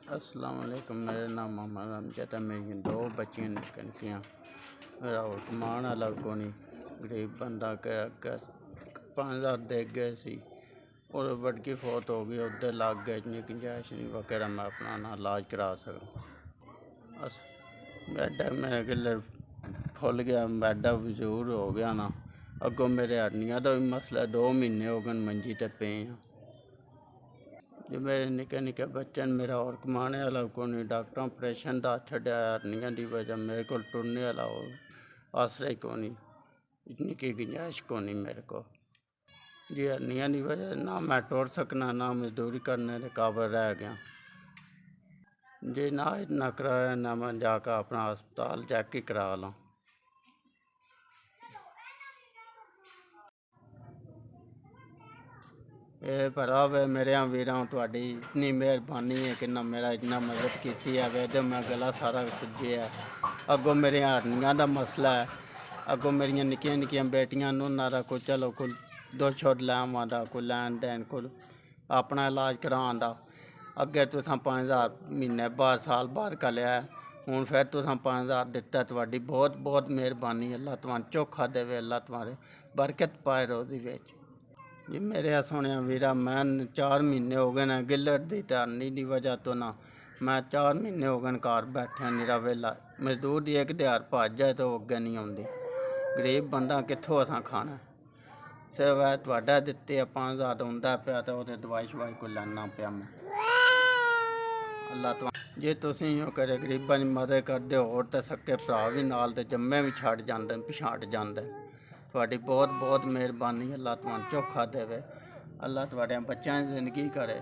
अस्सलाम वालेकुम। मेरा नाम मोहम्मद अमजद है। मेरी दो बच्चियां निकलसियाँ। मेरा और कमान अलग को नहीं, गरीब बंदा के अगर 5,000 दे गए सी और बड़की फौत हो गई, उधर लग गए इतनी गुंजाइश नहीं वगैरह मैं अपना ना इलाज करा सकूँ। बस बैडा मेरे गिले फुल गया, बैडा वजूर हो गया ना। अगों मेरे हड्डियां का भी मसला, 2 महीने हो गए मंजी ते पे हैं। जो मेरे निक्के निक्के बच्चे मेरा और कमाने वाला को नहीं, डॉक्टर ऑपरेशन का छड्या हड्डियां की वजह मेरे को टुरने वाला आसरा ही को नहीं, इतनी की गुंजाइश को नहीं मेरे को जी। हड्डियां की वजह ना मैं टुर सकना, ना मजदूरी करने के काबिल रह गया जी। ना इतना कराया ना मैं जाकर अपना अस्पताल चेक ही करा ला। ये भरा वे मेरे वीरों थोड़ी इतनी मेहरबानी है कि ना मेरा इतना मदद की है वे, तो मैं गला सारा सुजी है। अगों मेरे हड्डियां का मसला है, अगों मेरिया निक्कियां निक्कियां बेटियां नूना को चलो को दुध शुद्ध लैवान का कोई लैन दैन को अपना इलाज कराने का। अगे तुसा 5,000 महीने बाद साल बाद का लिया, हूँ फिर तुसा 5,000 दिता, थोड़ी बहुत बहुत मेहरबानी। अल्लाह तुहानू चोखा देवे, अल्लाह तुम्हारे बरकत पाए रोजी विच जी। मेरे सोने वीरा मैं 4 महीने हो गए ना गिलट की धरनी की वजह तो ना मैं 4 महीने हो गए घर बैठा निरा वेला। मजदूर की एक दिहाड़ भज जाए तो अगे नहीं आती, गरीब बंदा कितों असा खाना। सिर्फ है थोड़ा दिते 5,000 आंदा पाया तो वो दवाई शवाई को लेना पाया मैं। अल्लाह तो जे तुम करे गरीबों की मदद करते हो तो सक्के भरा भी नाल ते जम्मे भी छड़ जाते पिछाड़ जाते। थोड़ी बहुत बहुत मेहरबानी, अल्लाह तुहानू चोखा देवे, अल्लाह तुहाड़े बच्चों की जिंदगी करे।